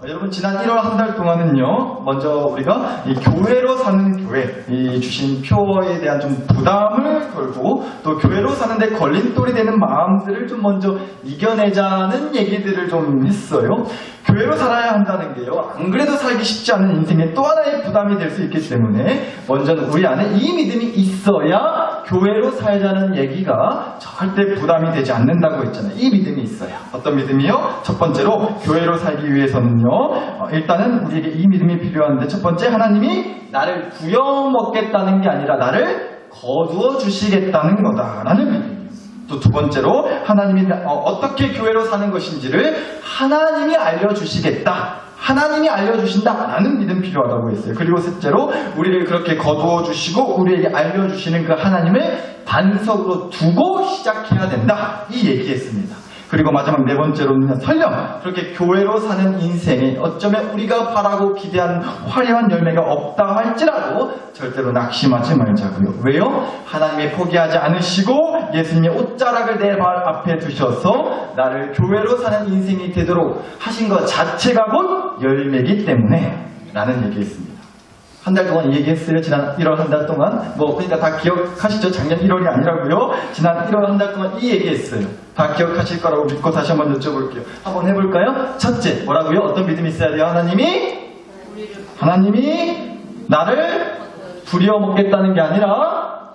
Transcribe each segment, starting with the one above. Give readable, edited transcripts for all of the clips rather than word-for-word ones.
여러분 지난 1월 한 달 동안은요, 먼저 우리가 이 교회로 사는 교회, 이 주신 표어에 대한 좀 부담을 걸고 또 교회로 사는데 걸림돌이 되는 마음들을 좀 먼저 이겨내자는 얘기들을 좀 했어요. 교회로 살아야 한다는 게요, 안 그래도 살기 쉽지 않은 인생의 또 하나의 부담이 될 수 있기 때문에 먼저는 우리 안에 이 믿음이 있어야 교회로 살자는 얘기가 절대 부담이 되지 않는다고 했잖아요. 이 믿음이 있어야. 어떤 믿음이요? 첫 번째로 교회로 살기 위해서는요, 일단은 우리에게 이 믿음이 필요한데, 첫 번째, 하나님이 나를 부여먹겠다는 게 아니라 나를 거두어 주시겠다는 거다라는 믿음이에요. 또 두 번째로, 하나님이 어떻게 교회로 사는 것인지를 하나님이 알려주시겠다, 하나님이 알려주신다라는 믿음 필요하다고 했어요. 그리고 셋째로, 우리를 그렇게 거두어 주시고 우리에게 알려주시는 그 하나님을 반석으로 두고 시작해야 된다, 이 얘기했습니다. 그리고 마지막 네 번째로는, 설령 그렇게 교회로 사는 인생에 어쩌면 우리가 바라고 기대한 화려한 열매가 없다 할지라도 절대로 낙심하지 말자고요. 왜요? 하나님이 포기하지 않으시고 예수님의 옷자락을 내 발 앞에 두셔서 나를 교회로 사는 인생이 되도록 하신 것 자체가 곧 열매이기 때문에 라는 얘기했습니다. 한 달 동안 얘기했어요. 지난 1월 한 달 동안. 그러니까 다 기억하시죠? 작년 1월이 아니라고요. 지난 1월 한 달 동안 이 얘기했어요. 다 기억하실 거라고 믿고 다시 한번 여쭤볼게요. 한번 해볼까요? 첫째, 뭐라고요? 어떤 믿음이 있어야 돼요? 하나님이 나를 부려먹겠다는 게 아니라,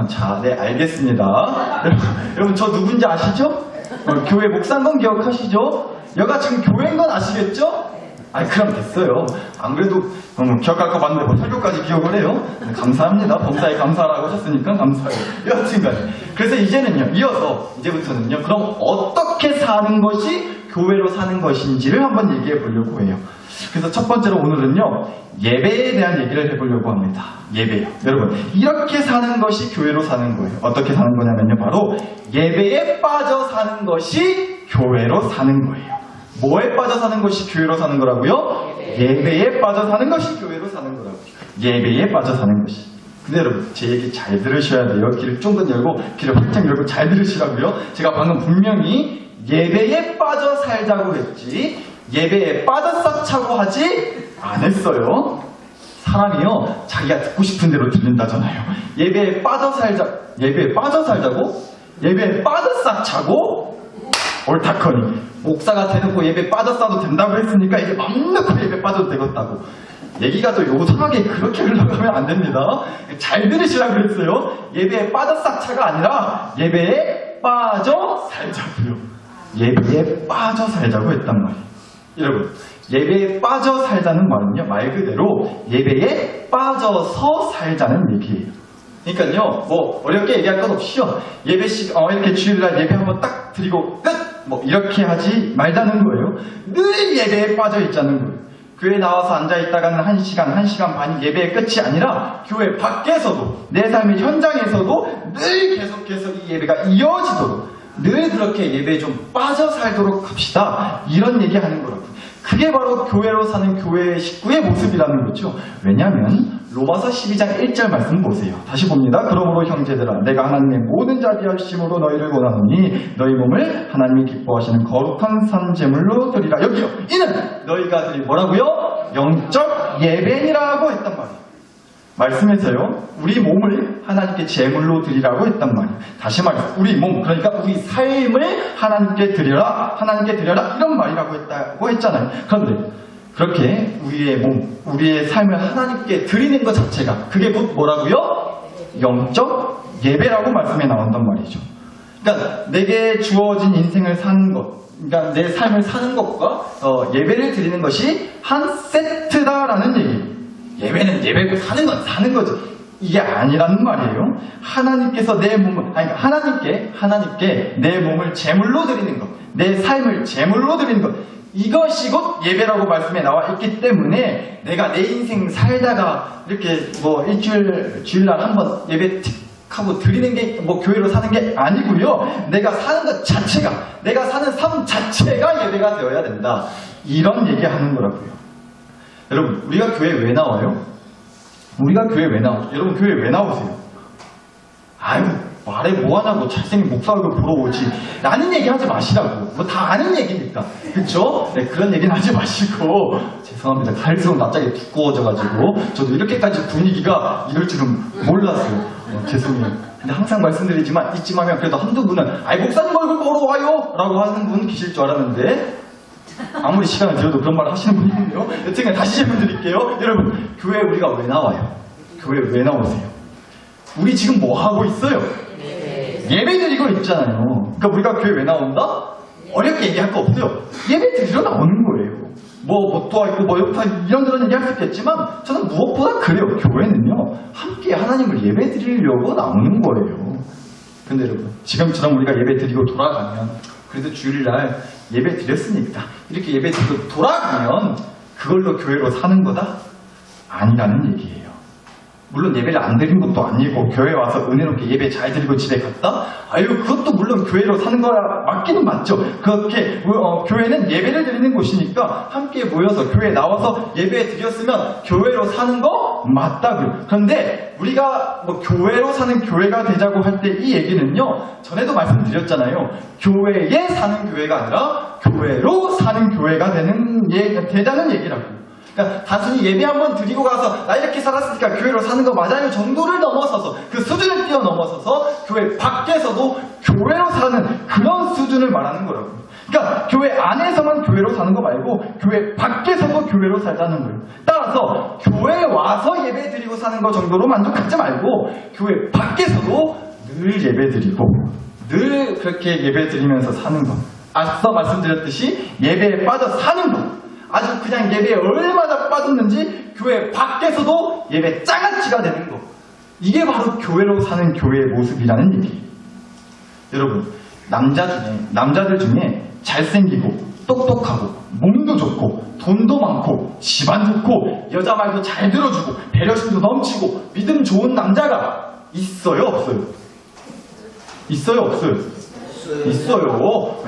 자, 네, 알겠습니다. 여러분, 저 누군지 아시죠? 교회 목사인 건 기억하시죠? 여가 지금 교회인 건 아시겠죠? 그럼 됐어요. 안 그래도 기억할 거 봤는데 뭐 설교까지 기억을 해요? 감사합니다. 범사에 감사라고 하셨으니까 감사해요. 여하튼간에. 그래서 이제부터는요, 그럼 어떻게 사는 것이 교회로 사는 것인지를 한번 얘기해 보려고 해요. 그래서 첫 번째로 오늘은요, 예배에 대한 얘기를 해보려고 합니다. 예배요. 여러분, 이렇게 사는 것이 교회로 사는 거예요. 어떻게 사는 거냐면요, 바로 예배에 빠져 사는 것이 교회로 사는 거예요. 뭐에 빠져 사는 것이 교회로 사는 거라고요? 예배에 빠져 사는 것이 교회로 사는 거라고요. 예배에 빠져 사는 것이. 근데 여러분, 제 얘기 잘 들으셔야 돼요. 귀를 쫑긋 열고, 귀를 활짝 열고 잘 들으시라고요. 제가 방금 분명히 예배에 빠져 살자고 했지, 예배에 빠져 싹 차고 하지 않았어요. 사람이요, 자기가 듣고 싶은 대로 들린다잖아요. 예배에 빠져 살자고? 예배에 빠져 싹 차고? 옳다커니 목사가 대놓고 예배 빠졌어도 된다고 했으니까 이제 맘 놓고 예배 빠져도 되겠다고. 얘기가 또 요상하게 그렇게 흘러가면 안 됩니다. 잘 들으시라고 그랬어요. 예배에 빠져싹차가 아니라 예배에 빠져 살자고요. 예배에 빠져 살자고 했단 말이에요. 여러분, 예배에 빠져 살자는 말은요, 말 그대로 예배에 빠져서 살자는 얘기예요. 그러니까요, 어렵게 얘기할 것 없이요, 예배식, 이렇게 주일날 예배 한번 딱 드리고 끝! 이렇게 하지 말자는 거예요. 늘 예배에 빠져 있자는 거예요. 교회 나와서 앉아있다가는 1시간 반이 예배의 끝이 아니라 교회 밖에서도, 내 삶의 현장에서도 늘 계속해서 이 예배가 이어지도록, 늘 그렇게 예배에 좀 빠져 살도록 합시다, 이런 얘기 하는 거라고요. 그게 바로 교회로 사는 교회 식구의 모습이라는 거죠. 왜냐하면 로마서 12장 1절 말씀 보세요. 다시 봅니다. 그러므로 형제들아, 내가 하나님의 모든 자비하심으로 너희를 원하노니 너희 몸을 하나님이 기뻐하시는 거룩한 산 제물로 드리라. 여기요, 이는 너희가 드릴 뭐라고요? 영적 예배니라고 했단 말이에요. 말씀에서요, 우리 몸을 하나님께 제물로 드리라고 했단 말이에요. 다시 말해서 우리 몸, 그러니까 우리 삶을 하나님께 드려라, 이런 말이라고 했잖아요. 그런데 그렇게 우리의 몸, 우리의 삶을 하나님께 드리는 것 자체가, 그게 곧 뭐라고요? 영적 예배라고 말씀에 나온단 말이죠. 그러니까 내게 주어진 인생을 사는 것, 그러니까 내 삶을 사는 것과 예배를 드리는 것이 한 세트다라는 얘기. 예배는 예배고 사는 거죠. 이게 아니라는 말이에요. 하나님께서 내 몸을, 하나님께 내 몸을 제물로 드리는 것, 내 삶을 제물로 드리는 것, 이것이 곧 예배라고 말씀에 나와 있기 때문에 내가 내 인생 살다가 이렇게 주일날 한번 예배 하고 드리는 게 교회로 사는 게 아니고요. 내가 사는 것 자체가, 내가 사는 삶 자체가 예배가 되어야 된다, 이런 얘기 하는 거라고요. 여러분, 우리가 교회 왜 나와요? 여러분, 교회 왜 나오세요? 말해 뭐하냐고 잘생긴 목사 얼굴 보러 오지 라는 얘기 하지 마시라고. 뭐 다 아는 얘기니까, 그쵸? 네, 그런 얘기는 하지 마시고. 죄송합니다. 갈수록 납작이 두꺼워져가지고 저도 이렇게까지 분위기가 이럴 줄은 몰랐어요. 죄송해요. 근데 항상 말씀드리지만 이쯤 하면 그래도 한두 분은 아이 목사님 얼굴 보러 와요 라고 하는 분 계실 줄 알았는데, 아무리 시간을 들여도 그런 말 하시는 분이 있네요. 여튼 다시 질문 드릴게요. 여러분, 교회에 우리가 왜 나와요? 교회에 왜 나오세요? 우리 지금 뭐 하고 있어요? 예배 드리고 있잖아요. 그러니까 우리가 교회 왜 나온다? 어렵게 얘기할 거 없어요. 예배 드리러 나오는 거예요. 뭐 도와있고 이런저런 얘기할 수 있겠지만 저는 무엇보다 그래요. 교회는요, 함께 하나님을 예배 드리려고 나오는 거예요. 근데 여러분, 지금처럼 우리가 예배 드리고 돌아가면, 그래도 주일날 예배 드렸으니까 이렇게 예배 드리고 돌아가면 그걸로 교회로 사는 거다? 아니라는 얘기예요. 물론 예배를 안 드린 것도 아니고 교회 와서 은혜롭게 예배 잘 드리고 집에 갔다? 아유, 그것도 물론 교회로 사는 거야 맞기는 맞죠. 그렇게 교회는 예배를 드리는 곳이니까 함께 모여서 교회에 나와서 예배 드렸으면 교회로 사는 거 맞다고요. 그런데 우리가 뭐 교회로 사는 교회가 되자고 할 때 이 얘기는요, 전에도 말씀드렸잖아요. 교회에 사는 교회가 아니라 교회로 사는 교회가 되자는 얘기라고요. 그러니까 단순히 예배 한번 드리고 가서 나 이렇게 살았으니까 교회로 사는 거 맞아요 정도를 넘어서서, 그 수준을 뛰어넘어서서 교회 밖에서도 교회로 사는 그런 수준을 말하는 거라고요. 그러니까 교회 안에서만 교회로 사는 거 말고 교회 밖에서도 교회로 살자는 거예요. 따라서 교회에 와서 예배 드리고 사는 거 정도로 만족하지 말고 교회 밖에서도 늘 예배 드리고 늘 그렇게 예배 드리면서 사는 것, 앞서 말씀드렸듯이 예배에 빠져 사는 것, 아주 그냥 예배에 얼마나 빠졌는지 교회 밖에서도 예배 짱아찌가 되는 거, 이게 바로 교회로 사는 교회의 모습이라는 얘기예요. 여러분, 남자들 중에 잘생기고 똑똑하고 몸도 좋고 돈도 많고 집안 좋고 여자 말도 잘 들어주고 배려심도 넘치고 믿음 좋은 남자가 있어요 없어요? 있어요 없어요? 있어요.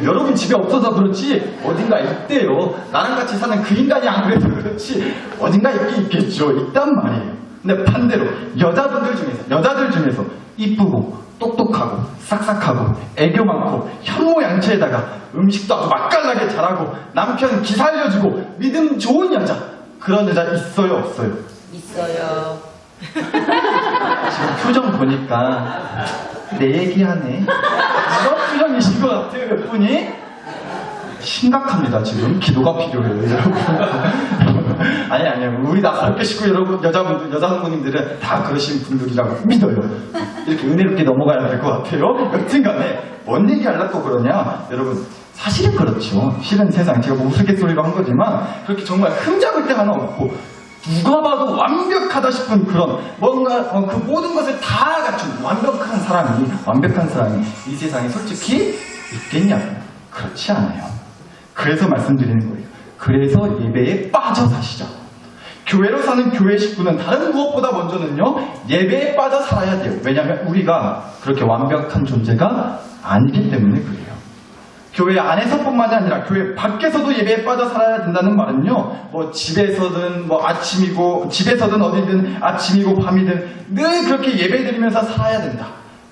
여러분 집에 없어서 그렇지 어딘가 있대요. 나랑 같이 사는 그 인간이 안 그래서 그렇지 어딘가 있긴 있겠죠. 있단 말이에요. 근데 반대로 여자들 중에서 이쁘고 똑똑하고 싹싹하고 애교 많고 현모양처에다가 음식도 아주 맛깔나게 잘하고 남편 기사 알려주고 믿음 좋은 여자, 그런 여자 있어요 없어요? 있어요. 지금 표정 보니까 내 얘기하네 이런 표정이신 것 같아요. 몇 분이 심각합니다. 지금 기도가 필요해요 여러분. 아니요 우리 낯설게 식구 여러분, 여자분들은 다 그러신 분들이라고 믿어요. 이렇게 은혜롭게 넘어가야 될 것 같아요. 여튼간에 뭔 얘기 하려고 그러냐 여러분, 사실은 그렇죠. 실은 세상, 제가 뭐 우스갯소리로 한 거지만 그렇게 정말 흠잡을 데 하나 없고 누가 봐도 완벽하다 싶은 그런 뭔가 그 모든 것을 다 갖춘 완벽한 사람이 이 세상에 솔직히 있겠냐고요? 그렇지 않아요. 그래서 말씀드리는 거예요. 그래서 예배에 빠져 사시죠. 교회로 사는 교회 식구는 다른 무엇보다 먼저는요, 예배에 빠져 살아야 돼요. 왜냐하면 우리가 그렇게 완벽한 존재가 아니기 때문에 그래요. 교회 안에서뿐만이 아니라 교회 밖에서도 예배에 빠져 살아야 된다는 말은요, 뭐 집에서든 집에서든 어디든 아침이고 밤이든 늘 그렇게 예배 드리면서 살아야 된다.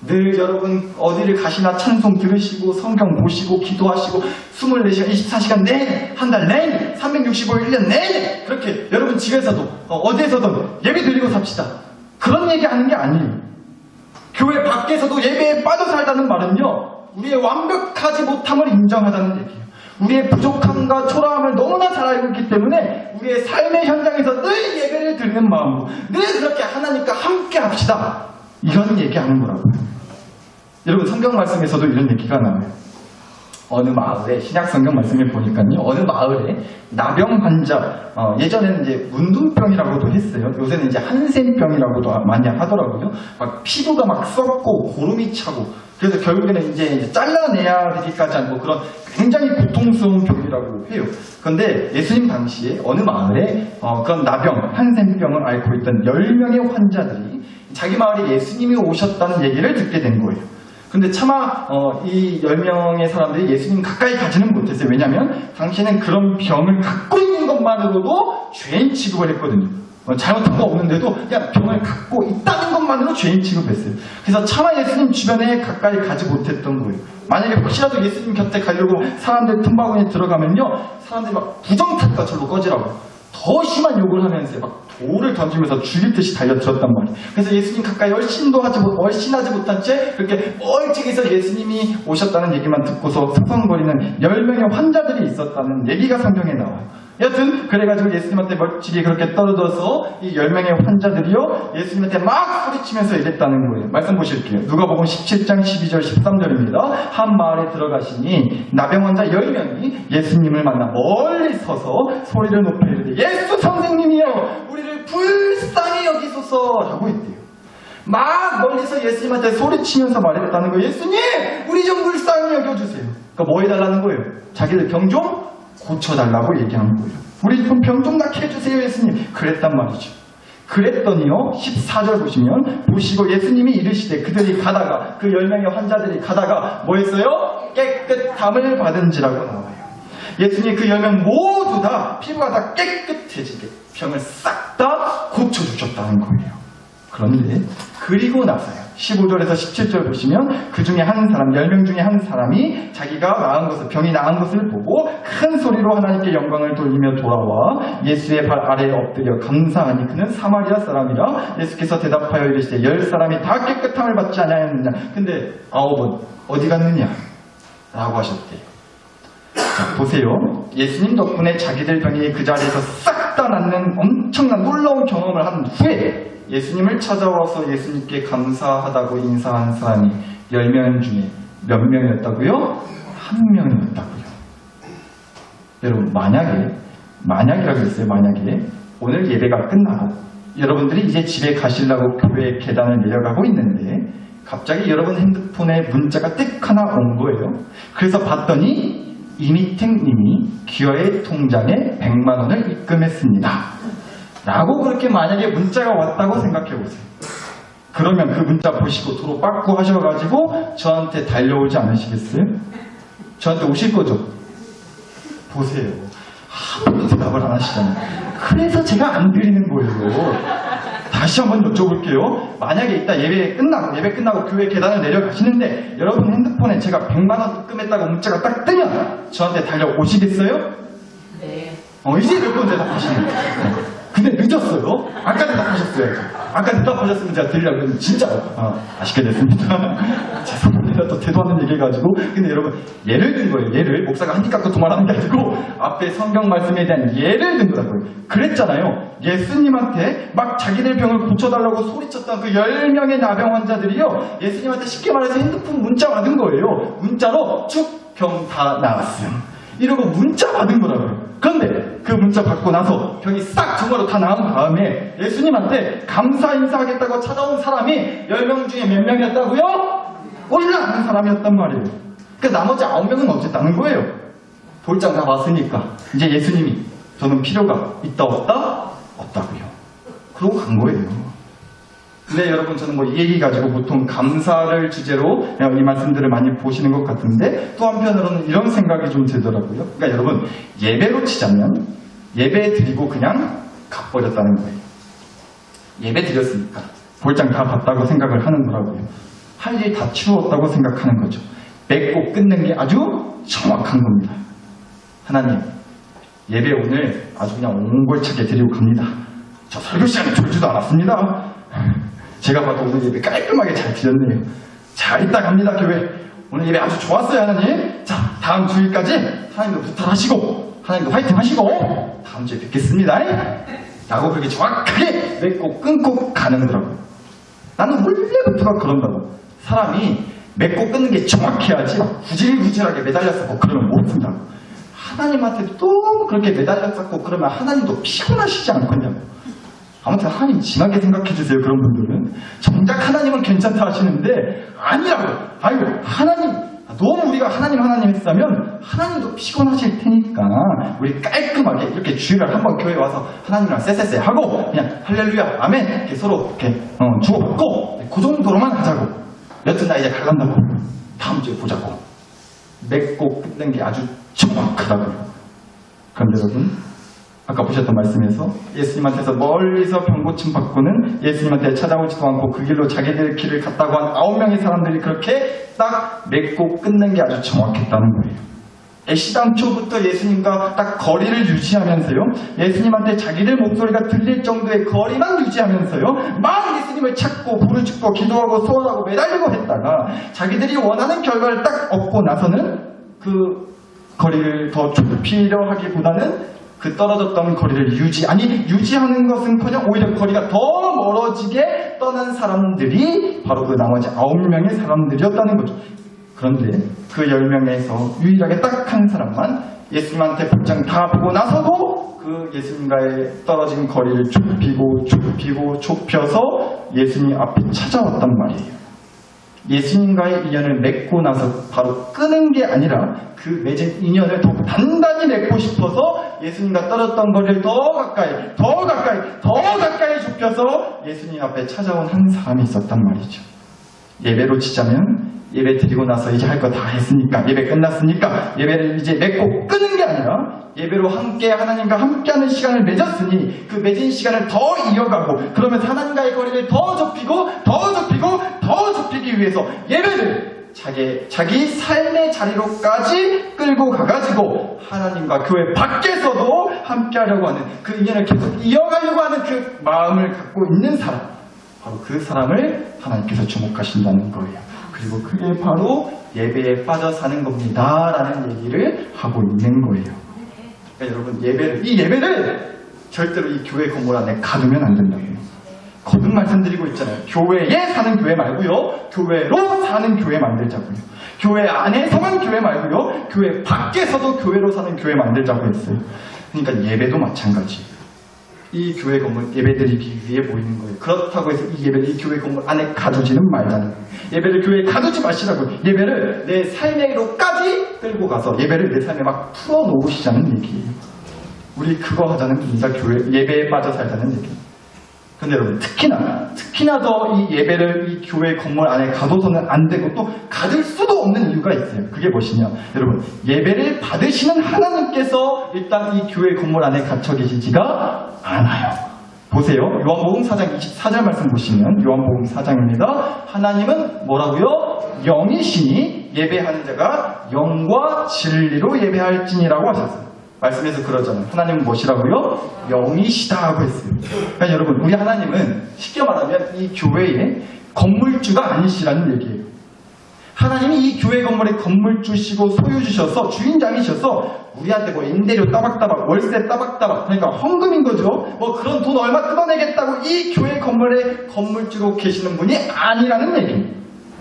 늘 여러분 어디를 가시나 찬송 들으시고 성경 보시고 기도하시고 24시간 24시간 내내 한 달 내내 365일 1년 내내 그렇게 여러분 집에서도 어디에서든 예배 드리고 삽시다. 그런 얘기 하는 게 아니에요. 교회 밖에서도 예배에 빠져 살다는 말은요, 우리의 완벽하지 못함을 인정하자는 얘기예요. 우리의 부족함과 초라함을 너무나 잘 알고 있기 때문에 우리의 삶의 현장에서 늘 예배를 드리는 마음으로 늘 그렇게 하나님과 함께 합시다. 이런 얘기하는 거라고요. 여러분, 성경 말씀에서도 이런 얘기가 나와요. 어느 마을에, 신약 성경 말씀에 보니까요, 어느 마을에 나병 환자, 예전에는 이제 문둥병이라고도 했어요. 요새는 이제 한센병이라고도 많이 하더라고요. 막 피부가 막 썩고 고름이 차고, 그래서 결국에는 이제 잘라내야 되기까지 한 뭐 그런 굉장히 고통스러운 병이라고 해요. 그런데 예수님 당시에 어느 마을에 그런 나병, 한센병을 앓고 있던 10명의 환자들이 자기 마을에 예수님이 오셨다는 얘기를 듣게 된 거예요. 근데 차마 이 10명의 사람들이 예수님 가까이 가지는 못했어요. 왜냐하면 당신은 그런 병을 갖고 있는 것만으로도 죄인 취급을 했거든요. 잘못한 거 없는데도 그냥 병을 갖고 있다는 것만으로 죄인 취급했어요. 그래서 차마 예수님 주변에 가까이 가지 못했던 거예요. 만약에 혹시라도 예수님 곁에 가려고 사람들 틈바구니에 들어가면요, 사람들이 막 부정타니까 절로 꺼지라고 더 심한 욕을 하면서 막 돌을 던지면서 죽일 듯이 달려들었단 말이에요. 그래서 예수님 가까이 얼씬하지 못한 채 그렇게 멀찍이서 예수님이 오셨다는 얘기만 듣고서 서성거리는 10명의 환자들이 있었다는 얘기가 성경에 나와요. 여튼 그래가지고 예수님한테 멀찍이 그렇게 떨어져서 이 10명의 환자들이요, 예수님한테 막 소리치면서 이랬다는 거예요. 말씀 보실게요. 누가복음 17장 12절 13절입니다. 한 마을에 들어가시니 나병 환자 10명이 예수님을 만나 멀리 서서 소리를 높여 이르되 예수 선생님이여 우리를 불쌍히 여기소서 라고 했대요. 막 멀리서 예수님한테 소리치면서 말했다는 거예요. 예수님 우리 좀 불쌍히 여겨주세요. 그러니까 뭐 해달라는 거예요? 자기들 병 좀 고쳐달라고 얘기하는 거예요. 우리 좀 병 좀 낫게 해주세요 예수님. 그랬단 말이죠. 그랬더니요 14절 보시고 예수님이 이르시되 그들이 가다가 그 10명의 환자들이 가다가 뭐 했어요? 깨끗함을 받은지라고 나와요. 예수님이 그 10명 모두 다 피부가 다 깨끗해지게 병을 싹 다 고쳐주셨다는 거예요. 그런데 그리고 나서요 15절에서 17절 보시면 그 중에 한 사람 10명 중에 한 사람이 자기가 나은 것을 병이 나은 것을 보고 큰 소리로 하나님께 영광을 돌리며 돌아와 예수의 발 아래에 엎드려 감사하니 그는 사마리아 사람이라. 예수께서 대답하여 이르시되 10사람이 다 깨끗함을 받지 아니하였느냐. 근데 9은 어디 갔느냐 라고 하셨대요. 자, 보세요. 예수님 덕분에 자기들 병이 그 자리에서 싹 다 낫는 엄청난 놀라운 경험을 한 후에 예수님을 찾아와서 예수님께 감사하다고 인사한 사람이 10명 중에 몇 명이었다고요? 1명이었다고요. 여러분 만약이라고 했어요. 만약에 오늘 예배가 끝나고 여러분들이 이제 집에 가시려고 교회 계단을 내려가고 있는데 갑자기 여러분 핸드폰에 문자가 띡 하나 온 거예요. 그래서 봤더니 이미택님이 기어의 통장에 100만 원을 입금했습니다 라고 그렇게 만약에 문자가 왔다고 생각해보세요. 그러면 그 문자 보시고 도로 빠꾸 하셔가지고 저한테 달려오지 않으시겠어요? 저한테 오실 거죠? 보세요. 아무도 대답을 안 하시잖아요. 그래서 제가 안 드리는 거예요. 다시 한번 여쭤볼게요. 만약에 이따 예배 끝나고 교회 계단을 내려가시는데 여러분 핸드폰에 제가 100만 원 입금했다고 문자가 딱 뜨면 저한테 달려오시겠어요? 네. 이제 몇 번 대답하시는 거예요. 근데 늦었어요. 아까 대답하셨어요. 아까 대답하셨으면 제가 드리려고 했는데 진짜 아쉽게 됐습니다. 죄송합니다. 또 대도하는 얘기 해가지고. 근데 여러분 예를 든 거예요. 예를 목사가 한입 갖고 도말하는 게 아니고 앞에 성경 말씀에 대한 예를 든 거라고요. 그랬잖아요. 예수님한테 막 자기들 병을 고쳐달라고 소리쳤던 그 10명의 나병 환자들이요, 예수님한테 쉽게 말해서 핸드폰 문자 받은 거예요. 문자로 쭉 병 다 나았음 이러고 문자 받은 거라고요. 그런데 그 문자 받고 나서 병이 싹 정말로 다 나은 다음에 예수님한테 감사 인사하겠다고 찾아온 사람이 10명 중에 몇 명이었다고요? 올라가는 사람이었단 말이에요. 그 나머지 9명은 어쨌다는 거예요. 볼장 다 봤으니까 이제 예수님이 저는 필요가 있다 없다? 없다고요. 그러고 간 거예요. 근데 여러분 저는 이 얘기 가지고 보통 감사를 주제로 이 말씀들을 많이 보시는 것 같은데 또 한편으로는 이런 생각이 좀 들더라고요. 그러니까 여러분 예배로 치자면 예배 드리고 그냥 가버렸다는 거예요. 예배 드렸으니까 볼장 다 봤다고 생각을 하는 거라고요. 할 일 다 치루었다고 생각하는 거죠. 맺고 끝낸 게 아주 정확한 겁니다. 하나님 예배 오늘 아주 그냥 옹골차게 드리고 갑니다. 저 설교 시간에 졸지도 않았습니다. 제가 봐도 오늘 예배 깔끔하게 잘 드렸네요. 자, 이따 갑니다, 교회. 오늘 예배 아주 좋았어요, 하나님. 자, 다음 주일까지 하나님도 부탁하시고, 하나님도 화이팅 하시고, 다음 주에 뵙겠습니다. 라고 그렇게 정확하게 맺고 끊고 가는 거라고요. 나는 원래부터가 그런다고. 사람이 맺고 끊는 게 정확해야지 구질구질하게 매달렸었고 그러면 못 쓴다고. 하나님한테 또 그렇게 매달렸었고 그러면 하나님도 피곤하시지 않겠냐고. 아무튼 하나님 진하게 생각해주세요. 그런 분들은 정작 하나님은 괜찮다 하시는데 아니라고. 아이고 하나님 너무 우리가 하나님 했다면 하나님도 피곤하실 테니까 우리 깔끔하게 이렇게 주일날 한번 교회 와서 하나님이랑 쎄쎄쎄 하고 그냥 할렐루야 아멘 이렇게 서로 이렇게 주고받고 그 정도로만 하자고. 여튼 나 이제 갈란다고. 다음 주에 보자고. 맺고 끝낸 게 아주 정확하다고요. 그런데 여러분 아까 보셨던 말씀에서 예수님한테서 멀리서 병고침 받고는 예수님한테 찾아오지도 않고 그 길로 자기들 길을 갔다고 한 9명의 사람들이 그렇게 딱 맺고 끊는 게 아주 정확했다는 거예요. 애시당초부터 예수님과 딱 거리를 유지하면서요, 예수님한테 자기들 목소리가 들릴 정도의 거리만 유지하면서요, 막 예수님을 찾고 부르짖고 기도하고 소원하고 매달리고 했다가 자기들이 원하는 결과를 딱 얻고 나서는 그 거리를 더 좁히려 하기보다는 그 떨어졌던 거리를 유지하는 것은커녕 오히려 거리가 더 멀어지게 떠난 사람들이 바로 그 나머지 9명의 사람들이었다는 거죠. 그런데 그 10명에서 유일하게 딱 한 사람만 예수님한테 복장 다 보고 나서도 그 예수님과의 떨어진 거리를 좁혀서 예수님 앞에 찾아왔단 말이에요. 예수님과의 인연을 맺고 나서 바로 끄는 게 아니라 그 맺은 인연을 더 단단히 맺고 싶어서 예수님과 떨어졌던 거리를 더 가까이 좁혀서 예수님 앞에 찾아온 한 사람이 있었단 말이죠. 예배로 치자면 예배 드리고 나서 이제 할 거 다 했으니까, 예배 끝났으니까 예배를 이제 맺고 끄는 게 아니라 예배로 함께 하나님과 함께하는 시간을 맺었으니 그 맺은 시간을 더 이어가고 그러면서 하나님과의 거리를 더 좁히기 위해서 예배를 자기 삶의 자리로까지 끌고 가가지고 하나님과 교회 밖에서도 함께하려고 하는 그 인연을 계속 이어가려고 하는 그 마음을 갖고 있는 사람, 바로 그 사람을 하나님께서 주목하신다는 거예요. 그리고 그게 바로 예배에 빠져 사는 겁니다 라는 얘기를 하고 있는 거예요. 그러니까 여러분, 이 예배를 절대로 이 교회 건물 안에 가두면 안 된다고요. 거듭 말씀드리고 있잖아요. 교회에 사는 교회 말고요, 교회로 사는 교회 만들자고요. 교회 안에서만 교회 말고요, 교회 밖에서도 교회로 사는 교회 만들자고 했어요. 그러니까 예배도 마찬가지예요. 이 교회 건물 예배드리기 위해 모이는 거예요. 그렇다고 해서 이 예배를 이 교회 건물 안에 가두지는 말자는 거예요. 예배를 교회에 가두지 마시라고요. 예배를 내 삶으로까지 끌고 가서 예배를 내 삶에 막 풀어놓으시자는 얘기예요. 우리 그거 하자는 겁니다. 예배에 빠져 살자는 얘기예요. 근데 여러분, 특히나 더 이 예배를 이 교회 건물 안에 가둬서는 안 되고 또 가둘 수도 없는 이유가 있어요. 그게 무엇이냐? 여러분, 예배를 받으시는 하나님께서 일단 이 교회 건물 안에 갇혀 계시지가 않아요. 보세요. 요한복음 4장 24절 말씀 보시면, 요한복음 4장입니다. 하나님은 뭐라고요? 영이시니 예배하는 자가 영과 진리로 예배할지니라고 하셨어요. 말씀에서 그러잖아요. 하나님은 무엇이라고요? 영이시다 하고 했어요. 그러니까 여러분, 우리 하나님은 쉽게 말하면 이 교회의 건물주가 아니시라는 얘기예요. 하나님이 이 교회 건물의 건물주시고 소유주셔서 주인장이셔서 우리한테 뭐 임대료 따박따박, 월세 따박따박, 그러니까 헌금인 거죠. 뭐 그런 돈 얼마 뜯어내겠다고 이 교회 건물의 건물주로 계시는 분이 아니라는 얘기예요.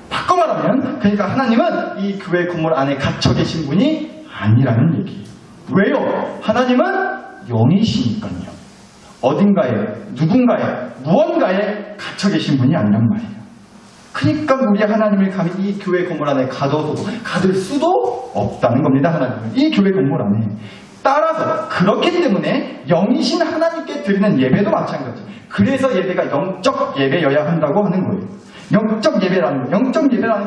바꿔 말하면, 그러니까 하나님은 이 교회 건물 안에 갇혀 계신 분이 아니라는 얘기예요. 왜요? 하나님은 영이시니까요. 어딘가에, 누군가에, 무언가에 갇혀 계신 분이 아니란 말이에요. 그러니까 우리 하나님을 감히 이 교회 건물 안에 가둬서도 가둘 수도 없다는 겁니다. 하나님은 이 교회 건물 안에. 따라서 그렇기 때문에 영이신 하나님께 드리는 예배도 마찬가지. 그래서 예배가 영적 예배여야 한다고 하는 거예요. 영적 예배라는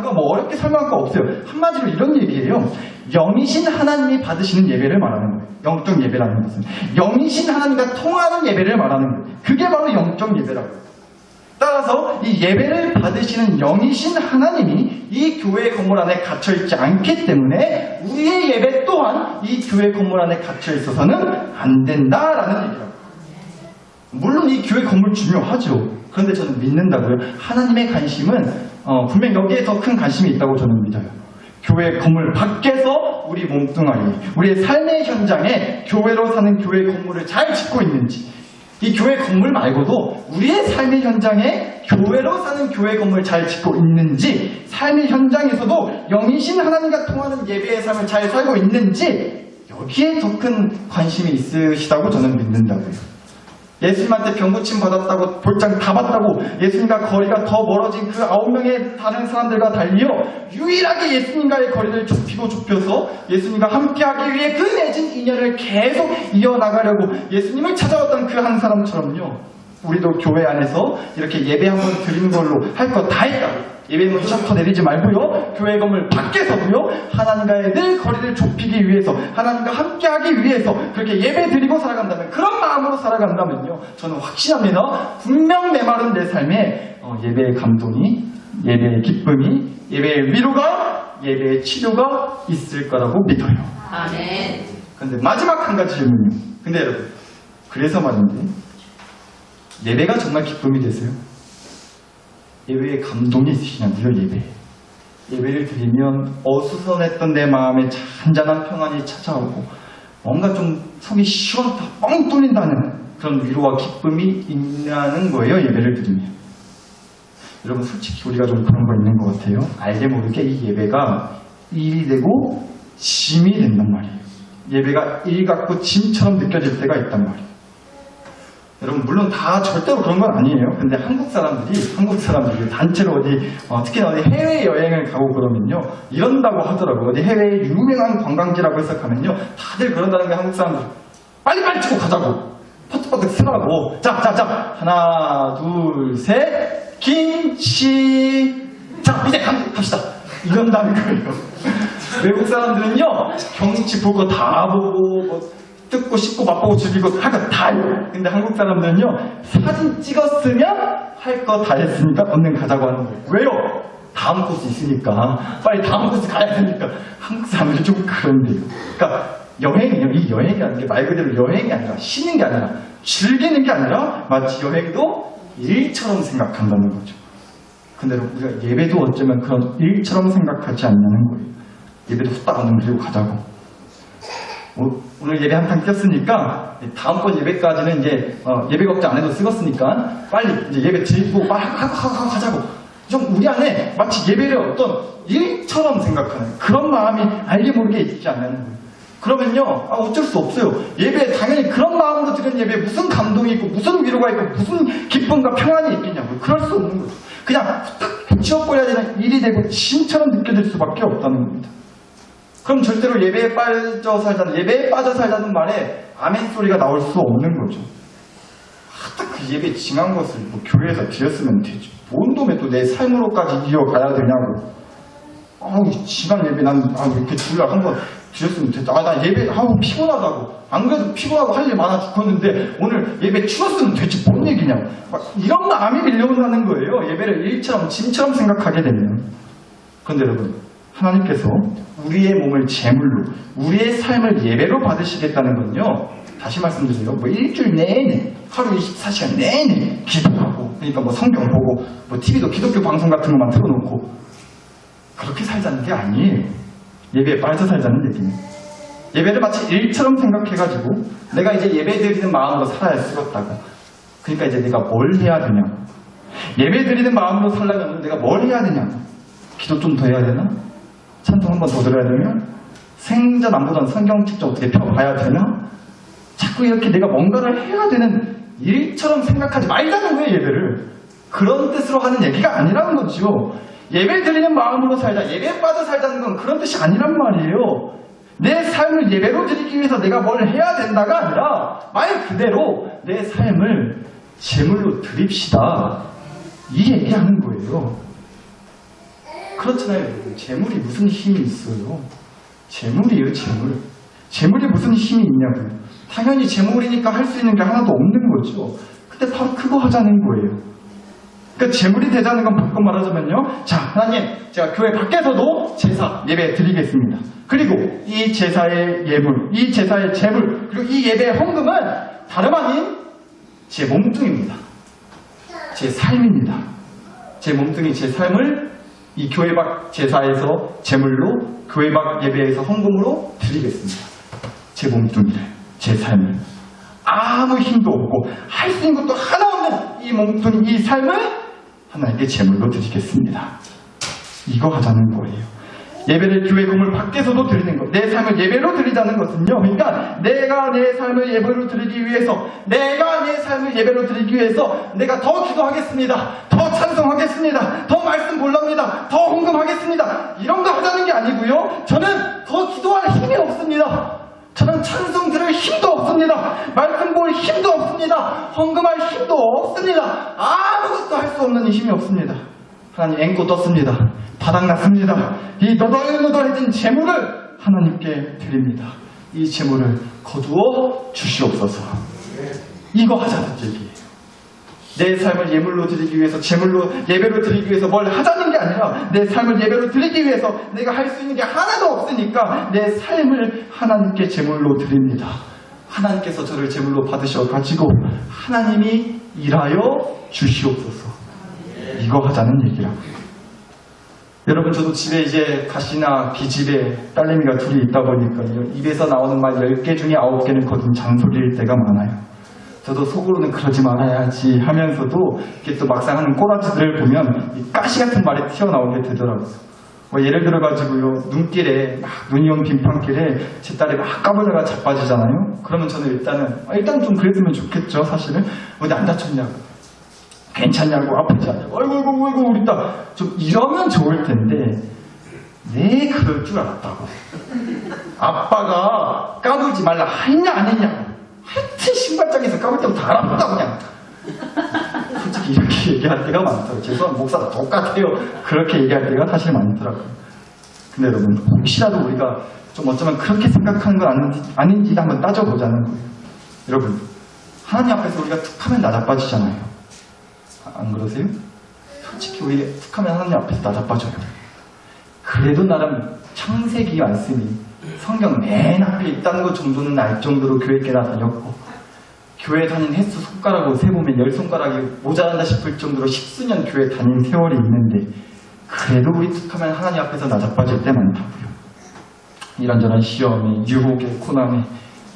거 뭐 어렵게 설명할 거 없어요. 한마디로 이런 얘기예요. 영이신 하나님이 받으시는 예배를 말하는 거예요. 영적 예배라는 것은 영이신 하나님과 통하는 예배를 말하는 거예요. 그게 바로 영적 예배라고요. 따라서 이 예배를 받으시는 영이신 하나님이 이 교회 건물 안에 갇혀있지 않기 때문에 우리의 예배 또한 이 교회 건물 안에 갇혀있어서는 안 된다라는 얘기라고요. 물론 이 교회 건물 중요하죠. 그런데 저는 믿는다고요. 하나님의 관심은 분명 여기에 더 큰 관심이 있다고 저는 믿어요. 교회 건물 밖에서 우리 몸뚱아리, 우리의 삶의 현장에 교회로 사는 교회 건물을 잘 짓고 있는지, 이 교회 건물 말고도 우리의 삶의 현장에 교회로 사는 교회 건물 잘 짓고 있는지, 삶의 현장에서도 영이신 하나님과 통하는 예배의 삶을 잘 살고 있는지, 여기에 더 큰 관심이 있으시다고 저는 믿는다고요. 예수님한테 병고침 받았다고, 볼장 다 받다고 예수님과 거리가 더 멀어진 그 9명의 다른 사람들과 달리요, 유일하게 예수님과의 거리를 좁혀서 예수님과 함께하기 위해 그 맺은 인연을 계속 이어나가려고 예수님을 찾아왔던 그 한 사람처럼요, 우리도 교회 안에서 이렇게 예배 한번 드리는 걸로 할 거 다 했다고, 예배문 셔터 내리지 말고요. 교회 건물 밖에서도요. 하나님과의 늘 거리를 좁히기 위해서, 하나님과 함께하기 위해서 그렇게 예배 드리고 살아간다면, 그런 마음으로 살아간다면요, 저는 확신합니다. 분명 메마른 내 삶에 예배의 감동이, 예배의 기쁨이, 예배의 위로가, 예배의 치료가 있을 거라고 믿어요. 아멘. 근데 마지막 한 가지 질문이요. 근데 여러분, 그래서 말인데, 예배가 정말 기쁨이 되세요? 예배에 감동이 있으시냐고요, 예배. 예배를 드리면 어수선했던 내 마음에 잔잔한 평안이 찾아오고 뭔가 좀 속이 시원하다, 뻥 뚫린다는 그런 위로와 기쁨이 있냐는 거예요, 예배를 드리면. 여러분, 솔직히 우리가 좀 그런 거 있는 것 같아요. 알게 모르게 이 예배가 일이 되고 짐이 된단 말이에요. 예배가 일 같고 짐처럼 느껴질 때가 있단 말이에요. 여러분, 물론 다 절대로 그런 건 아니에요. 근데 한국 사람들이 단체로 특히나 어디 해외여행을 가고 그러면요, 이런다고 하더라고요. 어디 해외에 유명한 관광지라고 해석하면요, 다들 그런다는 게 한국 사람들. 빨리빨리 치고 가자고. 퍼뜩퍼뜩 쓰라고. 자. 하나, 둘, 셋. 김치. 자, 이제 갑시다. 이런다는 거예요. 외국 사람들은요, 경치 보고 다 보고, 뜯고 씹고 맛보고 즐기고 할 거 다 해요. 근데 한국 사람들은요, 사진 찍었으면 할 거 다 했으니까 얼른 가자고 하는 거예요. 왜요? 다음 코스 있으니까. 빨리 다음 코스 가야 되니까. 한국 사람들이 좀 그런데요. 그러니까 여행이요. 이 여행이라는 게 말 그대로 여행이 아니라, 쉬는 게 아니라, 즐기는 게 아니라 마치 여행도 일처럼 생각한다는 거죠. 근데 우리가 예배도 어쩌면 그런 일처럼 생각하지 않냐는 거예요. 예배도 후딱 얼른 그리고 가자고. 오늘 예배 한탕 꼈으니까 다음번 예배까지는 이제 예배 걱정 안 해도 쓰겠으니까 빨리 이제 예배 드리고 빨리 하고 가자고. 좀 우리 안에 마치 예배를 어떤 일처럼 생각하는 그런 마음이 알게 모르게 있지 않냐는 거예요. 그러면요, 어쩔 수 없어요. 예배 당연히 그런 마음으로 드리는 예배에 무슨 감동이 있고 무슨 위로가 있고 무슨 기쁨과 평안이 있겠냐고요. 그럴 수 없는 거죠. 그냥 딱 지워버려야 되는 일이 되고 짐처럼 느껴질 수밖에 없다는 겁니다. 그럼 절대로 예배에 빠져 살자는 말에 아멘 소리가 나올 수 없는 거죠. 딱 그 예배 징한 것을 교회에서 드렸으면 되지. 뭔 놈에 또 내 삶으로까지 이어가야 되냐고. 이 징한 예배 난 이렇게 주일날 한번 드렸으면 됐다. 나 예배 피곤하다고. 안 그래도 피곤하고 할 일 많아 죽겠는데 오늘 예배 치렀으면 되지. 뭔 얘기냐고. 이런 마음이 밀려온다는 거예요. 예배를 일처럼 짐처럼 생각하게 되면. 그런데 여러분, 하나님께서 우리의 몸을 제물로, 우리의 삶을 예배로 받으시겠다는 건요, 다시 말씀드려요. 일주일 내내, 하루 24시간 내내 기도하고, 그러니까 성경 보고, TV도 기독교 방송 같은 것만 틀어놓고, 그렇게 살자는 게 아니에요. 예배에 빠져 살자는 얘기는. 예배를 마치 일처럼 생각해가지고, 내가 이제 예배 드리는 마음으로 살아야 쓰겠다고. 그러니까 이제 내가 뭘 해야 되냐고. 예배 드리는 마음으로 살려면 내가 뭘 해야 되냐고. 기도 좀 더 해야 되나? 찬송 한 번 더 들어야 되면? 생전 안 보던 성경 직접 어떻게 펴봐야 되나? 자꾸 이렇게 내가 뭔가를 해야 되는 일처럼 생각하지 말자는 거예요, 예배를. 그런 뜻으로 하는 얘기가 아니라는 거죠. 예배 드리는 마음으로 살자, 예배에 빠져 살자는 건 그런 뜻이 아니란 말이에요. 내 삶을 예배로 드리기 위해서 내가 뭘 해야 된다가 아니라 말 그대로 내 삶을 제물로 드립시다. 이 얘기하는 거예요. 그렇잖아요. 재물이 무슨 힘이 있어요? 재물이에요, 재물. 재물이 무슨 힘이 있냐고요. 당연히 재물이니까 할 수 있는 게 하나도 없는 거죠. 근데 바로 그거 하자는 거예요. 그러니까 재물이 되자는 건 바꿔 말하자면요. 자, 하나님, 제가 교회 밖에서도 제사, 예배 드리겠습니다. 그리고 이 제사의 예물, 이 제사의 재물, 그리고 이 예배의 헌금은 다름 아닌 제 몸뚱입니다. 제 삶입니다. 제 몸뚱이, 제 삶을 이 교회 밖 제사에서 제물로, 교회 밖 예배에서 헌금으로 드리겠습니다. 제 몸뚱이를, 제 삶을. 아무 힘도 없고 할 수 있는 것도 하나 없는 이 몸뚱이, 이 삶을 하나님께 제물로 드리겠습니다. 이거 하자는 거예요. 예배를 교회 건물 밖에서도 드리는 것, 내 삶을 예배로 드리자는 것은요, 그러니까 내가 내 삶을 예배로 드리기 위해서, 내가 내 삶을 예배로 드리기 위해서 내가 더 기도하겠습니다, 더 찬송하겠습니다, 더 말씀 볼랍니다, 더 헌금하겠습니다, 이런 거 하자는 게 아니고요. 저는 더 기도할 힘이 없습니다. 저는 찬송 들을 힘도 없습니다. 말씀 볼 힘도 없습니다. 헌금할 힘도 없습니다. 아무것도 할 수 없는 힘이 없습니다. 하나님 앵꼬 떴습니다. 바닥났습니다. 이 너덜너덜해진 재물을 하나님께 드립니다. 이 재물을 거두어 주시옵소서. 이거 하자는 얘기예요. 내 삶을 예물로 드리기 위해서, 재물로 예배로 드리기 위해서 뭘 하자는 게 아니라 내 삶을 예배로 드리기 위해서 내가 할 수 있는 게 하나도 없으니까 내 삶을 하나님께 제물로 드립니다. 하나님께서 저를 제물로 받으셔가지고 하나님이 일하여 주시옵소서. 이거 하자는 얘기라고요. 여러분, 저도 집에 이제 가시나 비집에 딸내미가 둘이 있다 보니까 입에서 나오는 말 10개 중에 9개는 거듭 잔소리일 때가 많아요. 저도 속으로는 그러지 말아야지 하면서도 이렇게 또 막상 하는 꼬라지들을 보면 이 가시 같은 말이 튀어나오게 되더라고요. 예를 들어가지고요, 눈길에 막 눈이 온 빙판길에 제 딸이 막 까불다가 자빠지잖아요. 그러면 저는 일단 좀 그랬으면 좋겠죠. 사실은 어디 안 다쳤냐고, 괜찮냐고, 아프지 않냐고, 아이고 우리 딸 좀 이러면 좋을 텐데, 네 그럴 줄 알았다고. 아빠가 까불지 말라 했냐 안 했냐고, 하여튼 신발장에서 까불 때부터 다 알아본다 그냥. 솔직히 이렇게 얘기할 때가 많더라고요. 죄송한 목사가 똑같아요. 그렇게 얘기할 때가 사실 많더라고요. 근데 여러분, 혹시라도 우리가 좀 어쩌면 그렇게 생각하는 건 아닌지 한번 따져보자는 거예요. 여러분, 하나님 앞에서 우리가 툭하면 나자빠지잖아요. 안 그러세요? 솔직히 우리 툭하면 하나님 앞에서 나자빠져요. 그래도 나름 창세기 말씀이 성경 맨 앞에 있다는 것 정도는 알 정도로 교회 꽤나 다녔고, 교회 다닌 횟수 손가락으로 세보면 10손가락이 모자란다 싶을 정도로 10수년 교회 다닌 세월이 있는데, 그래도 우리 툭하면 하나님 앞에서 나자빠질 때 많다고요. 이런저런 시험에, 유혹에, 고난에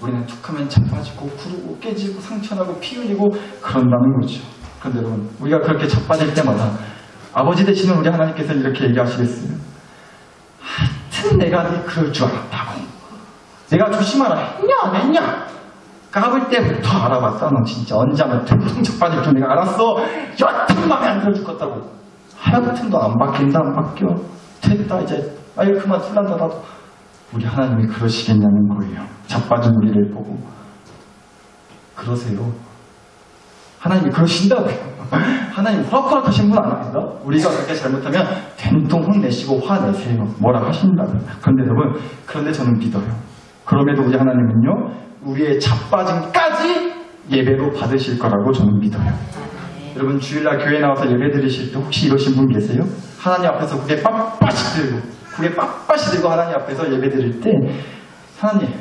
우리는 툭하면 자빠지고 구르고 깨지고 상처나고 피 흘리고 그런다는 거죠. 그런데 여러분, 우리가 그렇게 자빠질 때마다 아버지 되시는 우리 하나님께서는 이렇게 얘기하시겠어요. 하여튼 내가 네 그럴 줄 알았다고. 내가 조심하라 했냐 안 했냐? 까불 때부터 알아봤어. 너 진짜 언제 하면 퉁퉁 자빠질 줄 내가 알았어. 여튼 맘에 안 들어 죽겠다고. 하여튼 너 안 바뀐다 안 바뀌어. 됐다 이제 아유 그만 술난다 나도. 우리 하나님이 그러시겠냐는 거예요. 자빠진 우리를 보고. 그러세요. 하나님이 그러신다고요. 하나님 호락호락하신 분 아닙니다. 우리가 그렇게 잘못하면 된통 혼내시고 화내세요. 뭐라 하신다고요. 그런데 여러분, 그런데 저는 믿어요. 그럼에도 우리 하나님은요, 우리의 자빠짐까지 예배로 받으실 거라고 저는 믿어요. 여러분, 주일날 교회 나와서 예배 드리실 때 혹시 이러신 분 계세요? 하나님 앞에서 고개 빳빳이 들고 하나님 앞에서 예배 드릴 때, 하나님,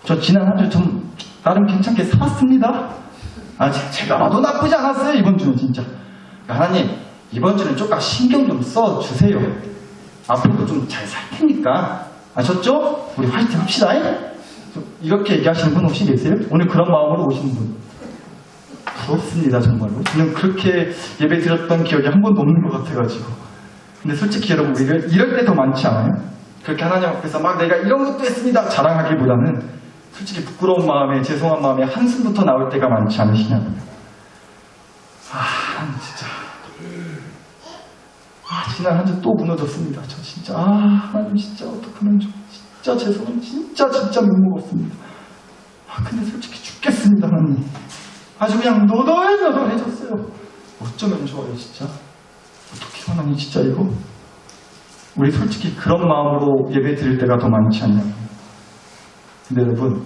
저 지난 한 주 좀 나름 괜찮게 살았습니다. 제가 봐도 나쁘지 않았어요. 이번 주는 진짜. 하나님, 이번 주는 조금 신경 좀 써주세요. 앞으로도 좀 잘 살 테니까. 아셨죠? 우리 화이팅 합시다. 이렇게 얘기하시는 분 혹시 계세요? 오늘 그런 마음으로 오시는 분. 부럽습니다, 정말로. 저는 그렇게 예배 드렸던 기억이 한 번도 없는 것 같아가지고. 근데 솔직히 여러분, 우리 이럴 때 더 많지 않아요? 그렇게 하나님 앞에서 막 내가 이런 것도 했습니다 자랑하기보다는 솔직히 부끄러운 마음에, 죄송한 마음에 한숨부터 나올 때가 많지 않으시냐고요. 진짜. 지난 한 주 또 무너졌습니다. 저 진짜, 하나님 진짜 어떡하면 좋아. 진짜 죄송합니다. 진짜 욕먹었습니다. 근데 솔직히 죽겠습니다, 하나님. 아주 그냥 너덜너덜해졌어요. 어쩌면 좋아요, 진짜. 어떻게 하나님 진짜 이거. 우리 솔직히 그런 마음으로 예배 드릴 때가 더 많지 않냐고요. 근데 여러분,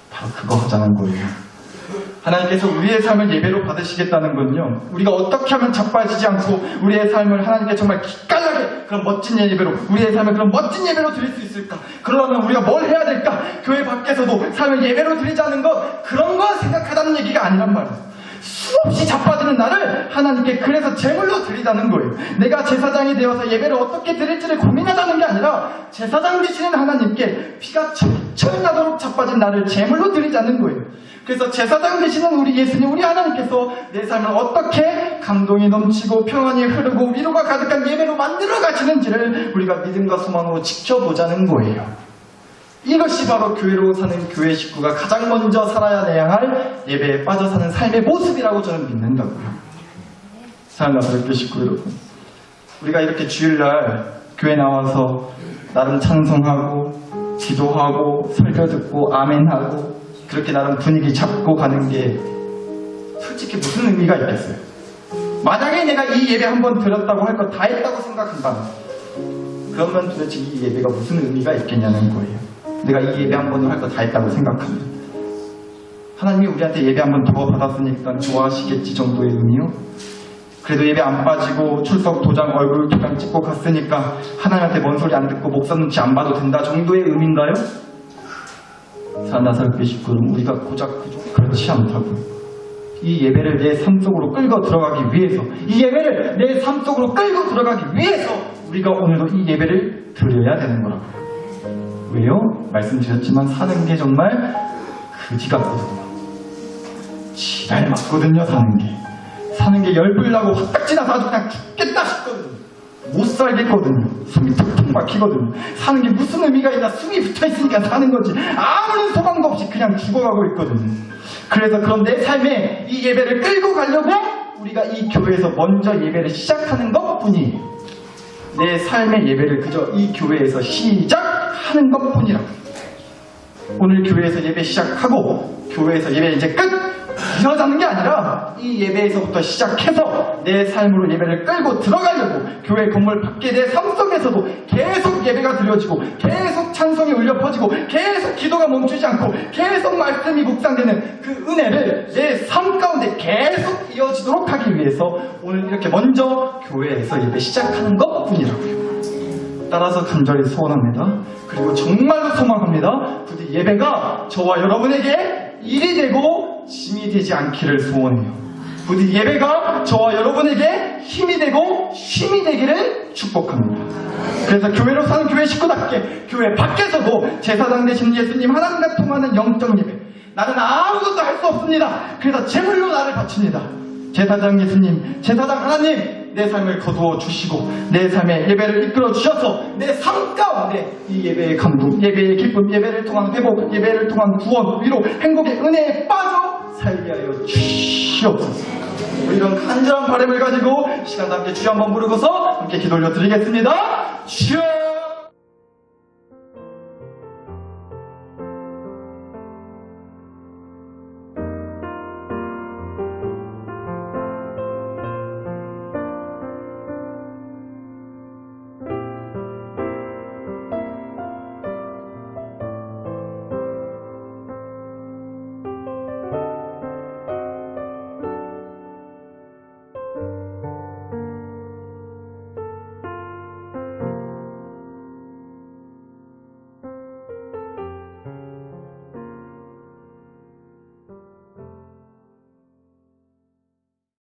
바로 그거 하자는 거예요. 하나님께서 우리의 삶을 예배로 받으시겠다는 건요, 우리가 어떻게 하면 자빠지지 않고 우리의 삶을 하나님께 정말 기깔나게 그런 멋진 예배로, 우리의 삶을 그런 멋진 예배로 드릴 수 있을까? 그러려면 우리가 뭘 해야 될까? 교회 밖에서도 삶을 예배로 드리자는 것, 그런 거 생각하자는 얘기가 아니란 말이에요. 수없이 자빠지는 나를 하나님께 그래서 제물로 드리자는 거예요. 내가 제사장이 되어서 예배를 어떻게 드릴지를 고민하자는 게 아니라 제사장 되시는 하나님께 피가 철철 나도록 자빠진 나를 제물로 드리자는 거예요. 그래서 제사장 되시는 우리 예수님, 우리 하나님께서 내 삶을 어떻게 감동이 넘치고 평안이 흐르고 위로가 가득한 예배로 만들어 가시는지를 우리가 믿음과 소망으로 지켜보자는 거예요. 이것이 바로 교회로 사는 교회 식구가 가장 먼저 살아야 할 예배에 빠져 사는 삶의 모습이라고 저는 믿는다고요. 사랑하는 교회 식구 여러분, 우리가 이렇게 주일날 교회 나와서 나름 찬송하고 기도하고 설교 듣고 아멘하고 그렇게 나름 분위기 잡고 가는 게 솔직히 무슨 의미가 있겠어요? 만약에 내가 이 예배 한번 드렸다고 할 거 다 했다고 생각한다. 그러면 도대체 이 예배가 무슨 의미가 있겠냐는 거예요. 내가 이 예배 한 번도 할 거 다 했다고 생각하면. 하나님이 우리한테 예배 한 번 더 받았으니까 좋아하시겠지 정도의 의미요? 그래도 예배 안 빠지고 출석 도장 얼굴 도장 찍고 갔으니까 하나님한테 뭔 소리 안 듣고 목사 눈치 안 봐도 된다 정도의 의미인가요? 사나설교 식구는 우리가 고작 그렇지 않다고요. 이 예배를 내 삶 속으로 끌고 들어가기 위해서, 이 예배를 내 삶 속으로 끌고 들어가기 위해서 우리가 오늘도 이 예배를 드려야 되는 거라고. 왜요? 말씀드렸지만 사는 게 정말 그지 같거든요. 지랄 맞거든요. 사는 게 열불나고 확딱 지나서 아주 그냥 죽겠다 싶거든요. 못 살겠거든요. 숨이 툭툭 막히거든요. 사는 게 무슨 의미가 있나. 숨이 붙어있으니까 사는 거지. 아무런 소망도 없이 그냥 죽어가고 있거든요. 그래서 그런 내 삶에 이 예배를 끌고 가려고 우리가 이 교회에서 먼저 예배를 시작하는 것뿐이에요. 내 삶의 예배를 그저 이 교회에서 시작하는 것뿐이라고. 오늘 교회에서 예배 시작하고 교회에서 예배 이제 끝! 이러자는 게 아니라 이 예배에서부터 시작해서 내 삶으로 예배를 끌고 들어가려고 교회 건물 밖에 내 삶 속에서도 계속 예배가 드려지고 계속 찬송이 울려 퍼지고 계속 기도가 멈추지 않고 계속 말씀이 묵상되는 그 은혜를 내 삶 가운데 계속 이어지도록 하기 위해서 오늘 이렇게 먼저 교회에서 예배 시작하는 것뿐이라고요. 따라서 간절히 소원합니다. 그리고 정말로 소망합니다. 부디 예배가 저와 여러분에게 일이 되고 짐이 되지 않기를 소원해요. 부디 예배가 저와 여러분에게 힘이 되고 쉼이 되기를 축복합니다. 그래서 교회로 사는 교회 식구답게 교회 밖에서도 제사장 되신 예수님 하나님과 통하는 영적 예배, 나는 아무것도 할 수 없습니다. 그래서 제물로 나를 바칩니다. 제사장 예수님, 제사장 하나님, 내 삶을 거두어 주시고 내 삶의 예배를 이끌어 주셔서 내 삶 가운데 이 예배의 감동, 예배의 기쁨, 예배를 통한 회복, 예배를 통한 구원, 위로, 행복의 은혜에 빠져 살게 하여 주시옵소서. 우리 이런 간절한 바람을 가지고 시간 함께 주여 한번 부르고서 함께 기도 올려드리겠습니다. 주여!